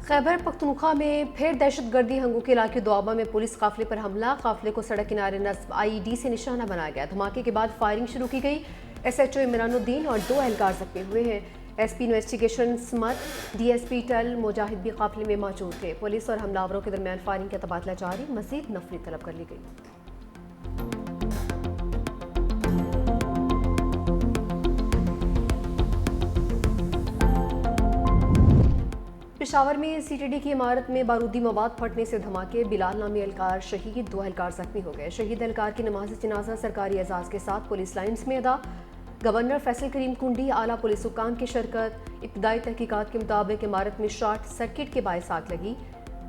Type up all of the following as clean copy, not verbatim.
खैबर पख्तूनख्वा में फिर दहशतगर्दी हंगू के इलाके दोआबा में पुलिस काफिले पर हमला। काफिले को सड़क किनारे नस्ब IED से निशाना बनाया गया। धमाके के बाद फायरिंग शुरू की गई। SHO इमरानुद्दीन और 2 एहलकार जख्मी हुए हैं। SP इन्वेस्टिगेशन समत DSP टल मुजाहिद भी काफिले में मौजूद थे। पुलिस और हमलावरों के दरमियान फायरिंग का तबादला जारी। मजीद नफरी तलब कर ली गई। पेशावर में CTD की इमारत में बारूदी मवाद फटने से धमाके। बिलाल नामी एहलकार शहीद, 2 एहलकार जख्मी हो गए। शहीद एहलकार की नमाज जनाजा सरकारी एजाज के साथ पुलिस लाइन्स में अदा। गवर्नर फैसल करीम कुंडी, आला पुलिस हुकाम की शिरकत। इब्तदाई तहकीकात के मुताबिक इमारत में शॉर्ट सर्किट के बायस आग लगी।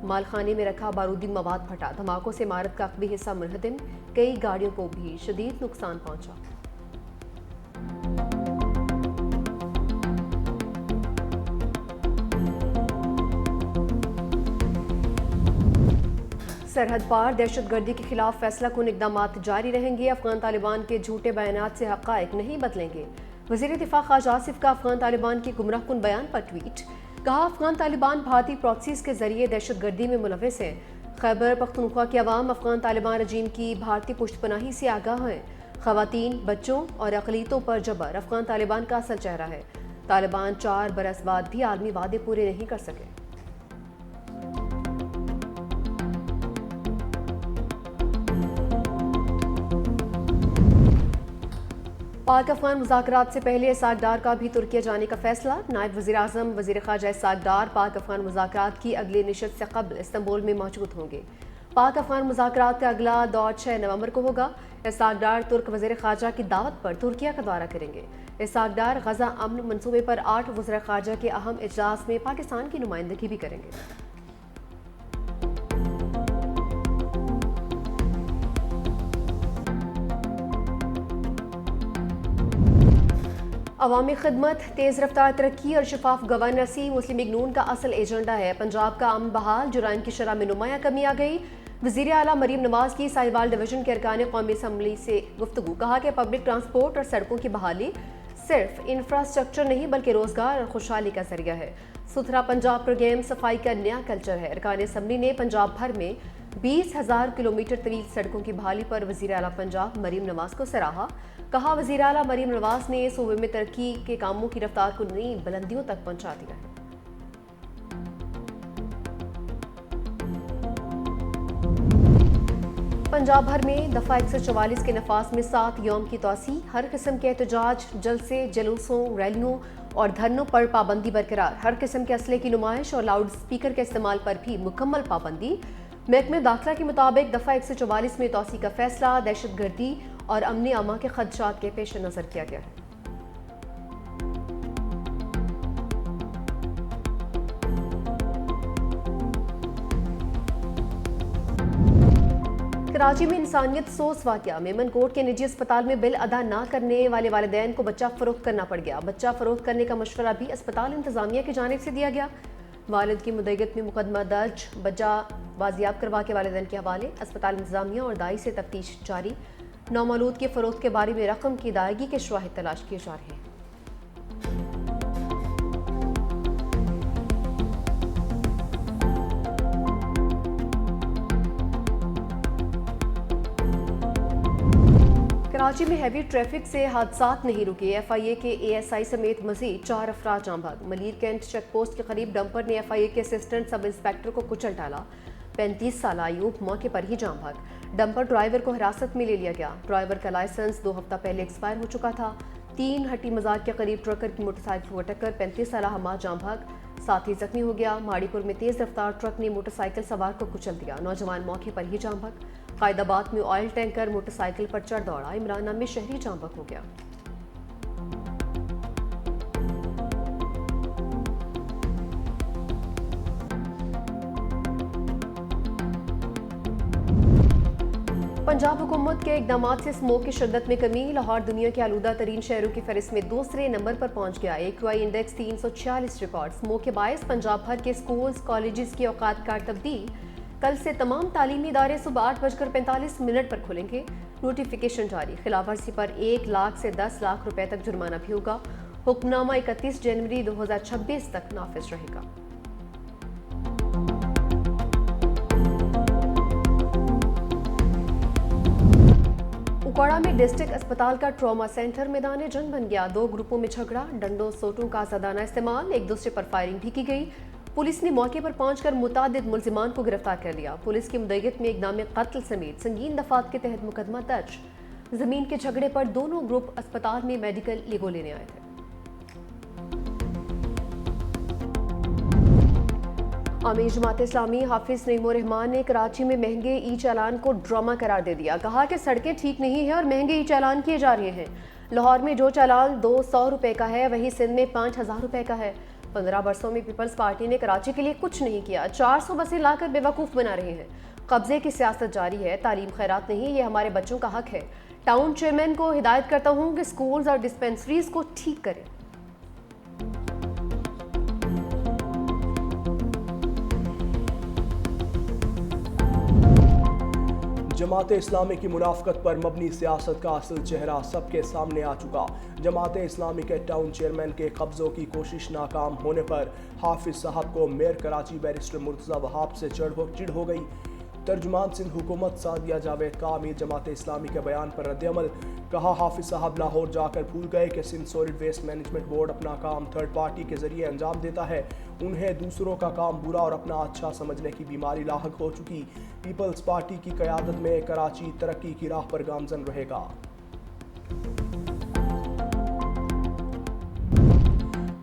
मालखाने में रखा बारूदी मवाद फटा। धमाकों से इमारत का अकबी हिस्सा मुनहदिम। कई गाड़ियों को भी शदीद नुकसान पहुंचा। सरहद पार दहशतगर्दी के खिलाफ फैसला कुन इकदामात जारी रहेंगे। अफगान तालिबान के झूठे बयानात से हक़ाइक़ नहीं बदलेंगे। वज़ीर दिफा ख़ाजा आसिफ का अफगान तालिबान के गुमराह कुन बयान पर ट्वीट। कहा, अफगान तालिबान भारतीय प्रॉक्सीज के जरिए दहशतगर्दी में मुलविस है। खैबर पख्तूनख्वा की अवाम अफगान तालिबान रजीम की भारतीय पुष्टपनाही से आगाह है। ख़वातीन, बच्चों और अक़लियतों पर जबर अफगान तालिबान का असल चेहरा है। तालिबान 4 बरस बाद भी आलमी वादे पूरे नहीं कर सके। पाक अफगान मुज़ाकरात से पहले इसाक डार का भी तुर्किया जाने का फैसला। नायब वज़ीर आज़म वज़ीर ख़ारजा इसाक डार पाक अफगान मुज़ाकरात की अगली निशस्त से कबल इस्तांबुल में मौजूद होंगे। पाक अफगान मुज़ाकरात का अगला दौर 6 नवंबर को होगा। इसाक डार तुर्क वज़ीर ख़ारजा की दावत पर तुर्किया का दौरा करेंगे। इसाक डार गज़ा अमन मनसूबे पर 8 वज़ीर ख़ारजा के अहम इजलास में पाकिस्तान की नुमाइंदगी भी करेंगे। अवामी खिदमत, तेज़ रफ्तार तरक्की और शफाफ गवर्नेंसी मुस्लिम लीग नून का असल एजेंडा है। पंजाब का अमन बहाल, जुराइम की शरह में नुमाया कमी आ गई। वज़ीर आला मरीम नवाज की साहिवाल डिवीजन के अरकान कौमी असम्बली से गुफ्तगू। कहा कि पब्लिक ट्रांसपोर्ट और सड़कों की बहाली सिर्फ इंफ्रास्ट्रक्चर नहीं बल्कि रोजगार और खुशहाली का जरिया है। सुथरा पंजाब प्रोग्राम सफाई का नया कल्चर है। अरकान असम्बली ने पंजाब भर में 20,000 किलोमीटर तवील सड़कों की बहाली पर वज़ीर आला पंजाब मरीम नवाज को सराहा। कहा, वज़ीर आला मरीम नवाज ने सूबे में तरक्की के कामों की रफ्तार को नई बुलंदियों तक पहुंचा दिया है। पंजाब भर में दफ़ा 144 के नफाज में 7 यौम की तोसी। हर किस्म के एहतजाज, जलसे, जुलूसों, रैलियों और धरनों पर पाबंदी बरकरार। हर किस्म के असले की नुमाइश और लाउड स्पीकर के इस्तेमाल पर भी मुकम्मल पाबंदी। महकमे दाखिला के मुताबिक दफ़ा 144 में तोसी का फैसला दहशतगर्दी और अमन अमा के खदशात के पेश नज़र किया गया है। कराची में इंसानियत सोस वाकया। मेमन कोट के निजी अस्पताल में बिल अदा न करने वाले वालिदैन को बच्चा फरोख्त करना पड़ गया। बच्चा फरोख्त करने का मशवरा भी अस्पताल इंतजामिया की जानिब से दिया गया। वालिद की मुद्दत में मुकदमा दर्ज, बच्चा बाजियाब करवा के वालिदैन के हवाले। अस्पताल इंतजामिया और दाई से तफ्तीश जारी। नौमौलूद के फरोख्त के बारे में रकम की अदायगी के शवाहिद तलाश किए जा रहे हैं। कराची में हैवी ट्रैफिक से हादसात नहीं रुके। FIA के ASI समेत मजीद 4 अफराद जाँ भाग। मलीर कैंट चेक पोस्ट के करीब डंपर ने FIA के असिस्टेंट सब इंस्पेक्टर को कुचल डाला। 35 साल अयूब मौके पर ही जाँ भाग। डंपर ड्राइवर को हिरासत में ले लिया गया। ड्राइवर का लाइसेंस 2 हफ्ता पहले एक्सपायर हो चुका था। 3 हट्टी मजार के करीब ट्रकर की मोटरसाइकिल को टक्कर 35 साल हमाद जाँ भाग, साथ ही जख्मी हो गया। माड़ीपुर में तेज रफ्तार ट्रक ने मोटरसाइकिल सवार को कुचल दिया। नौजवान मौके पर ही जाँ भाग। कायदाबाद में ऑयल टैंकर मोटरसाइकिल पर चढ़ दौड़ा। इमराना में शहरी जाँ भाग हो गया। पंजाब हुकूमत के इकदामात से स्मोक की शिद्दत में कमी। लाहौर दुनिया के आलूदा तरीन शहरों की फहरिस्त में दूसरे नंबर पर पहुंच गया। AQI index 346 record. स्मोक के बायस पंजाब भर के स्कूल्स कॉलेजेस की औकात कार तब्दील। कल से तमाम तालीमी इदारे सुबह 8:45 पर खुलेंगे। नोटिफिकेशन जारी। खिलाफवर्जी पर 1 लाख से 10 लाख रुपए तक जुर्माना भी होगा। हुक्मनामा 31 जनवरी 2026 तक नाफिज रहेगा। कुपवाड़ा में डिस्ट्रिक्ट अस्पताल का ट्रॉमा सेंटर मैदान जंग बन गया। 2 ग्रुपों में झगड़ा, डंडों सोटों का आजादाना इस्तेमाल, एक दूसरे पर फायरिंग भी की गई। पुलिस ने मौके पर पहुंचकर मुतादिद मुल्जिमान को गिरफ्तार कर लिया। पुलिस की मुद्दईयत में इक़दाम कत्ल समेत संगीन दफात के तहत मुकदमा दर्ज। जमीन के झगड़े पर दोनों ग्रुप अस्पताल में मेडिकल लीगो लेने आए थे। आमीर जमात इस्लामी हाफिज नईमुर रहमान ने कराची में महंगे ई चालान को ड्रामा करार दे दिया। कहा कि सड़कें ठीक नहीं है और महंगे ई चालान किए जा रहे हैं। लाहौर में जो चालान 200 रुपए का है वहीं सिंध में 5000 रुपए का है। 15 वर्षों में पीपल्स पार्टी ने कराची के लिए कुछ नहीं किया। 400 बसें लाकर बेवकूफ़ बना रहे हैं। कब्जे की सियासत जारी है। तालीम खैरात नहीं, ये हमारे बच्चों का हक है। टाउन चेयरमैन को हिदायत करता हूँ कि स्कूल्स और डिस्पेंसरीज को ठीक करें। जमात इस्लामी की मुनाफकत पर मबनी सियासत का असल चेहरा सबके सामने आ चुका। जमात इस्लामी के टाउन चेयरमैन के कब्जों की कोशिश नाकाम होने पर हाफिज साहब को मेयर कराची बैरिस्टर मुर्तज़ा वहाब से चिढ़ हो गई। तर्जुमान सिंध हुकूमत सादिया जावेद का अमीर जमात इस्लामी के बयान पर रद्द-ए-अमल। कहा, हाफिज साहब लाहौर जाकर भूल गए कि Sindh solid waste management board अपना काम थर्ड पार्टी के जरिए अंजाम देता है। उन्हें दूसरों का काम बुरा और अपना अच्छा समझने की बीमारी लाहक हो चुकी। पीपल्स पार्टी की क़यादत में कराची तरक्की की राह पर गामजन रहेगा।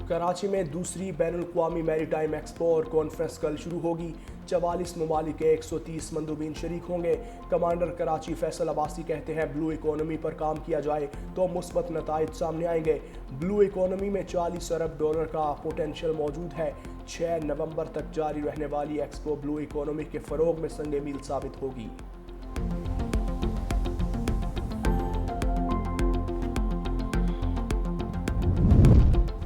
कराची में दूसरी बैनुल-अक़वामी मैरीटाइम एक्सपो और कॉन्फ्रेंस कल शुरू होगी। 44 ममालिक के 130 मंदूबीन शरीक होंगे। कमांडर कराची फैसल अब्बासी कहते हैं, ब्लू इकोनॉमी पर काम किया जाए तो मुस्बत नताइज सामने आएंगे। ब्लू इकोनॉमी में $40 अरब का पोटेंशियल मौजूद है। 6 नवंबर तक जारी रहने वाली एक्सपो ब्लू इकोनॉमी के फ़रोग में संगे मील साबित होगी।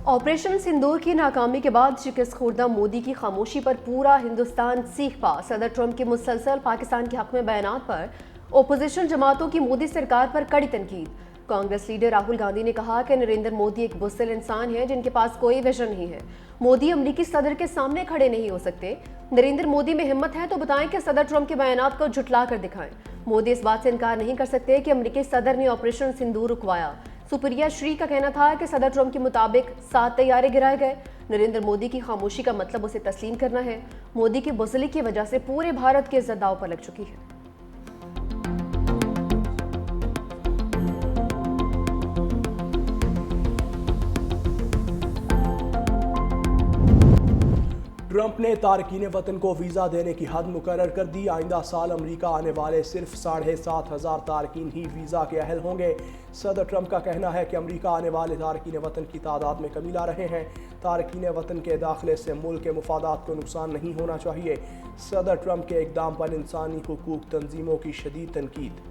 ऑपरेशन सिंदूर की नाकामी के बाद शिकस्त खुर्दा मोदी की खामोशी पर पूरा हिंदुस्तान सीख पा। सदर ट्रंप के मुसलसल पाकिस्तान के हक में बयानात पर ओपोजिशन जमातों की मोदी सरकार पर कड़ी तनकीद। कांग्रेस लीडर राहुल गांधी ने कहा कि नरेंद्र मोदी एक बुज़दिल इंसान है जिनके पास कोई विजन नहीं है। मोदी अमरीकी सदर के सामने खड़े नहीं हो सकते। नरेंद्र मोदी में हिम्मत है तो बताएं कि सदर ट्रंप के बयानात को झुटला कर दिखाएं। मोदी इस बात से इनकार नहीं कर सकते कि अमरीकी सदर ने ऑपरेशन सिंदूर रुकवाया। सुप्रिया श्री का कहना था कि सदर ट्रंप के मुताबिक 7 तैयारे गिराए गए। नरेंद्र मोदी की खामोशी का मतलब उसे तस्लीम करना है। मोदी की बुज़दिली की वजह से पूरे भारत की इज्जत दांव पर लग चुकी है। ट्रंप ने तारकीन वतन को वीज़ा देने की हद मुकर्रर कर दी। आइंदा साल अमेरिका आने वाले सिर्फ 7,500 तारकीन ही वीज़ा के अहल होंगे। सदर ट्रंप का कहना है कि अमेरिका आने वाले तारकीन वतन की तादाद में कमी ला रहे हैं। तारकीन वतन के दाखिले से मुल्क के मुफादात को नुकसान नहीं होना चाहिए। सदर ट्रंप के इक़दाम पर इंसानी हुकूक तंजीमों की शदीद तनकीद।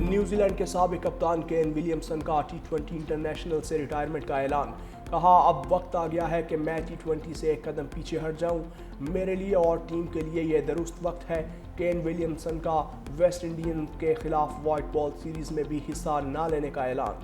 न्यूजीलैंड के साबिक कप्तान केन विलियमसन का T20 इंटरनेशनल से रिटायरमेंट का ऐलान। कहा, अब वक्त आ गया है कि मैं T20 से एक कदम पीछे हट जाऊं। मेरे लिए और टीम के लिए यह दुरुस्त वक्त है। केन विलियमसन का वेस्ट इंडीज के खिलाफ व्हाइट बॉल सीरीज में भी हिस्सा न लेने का ऐलान।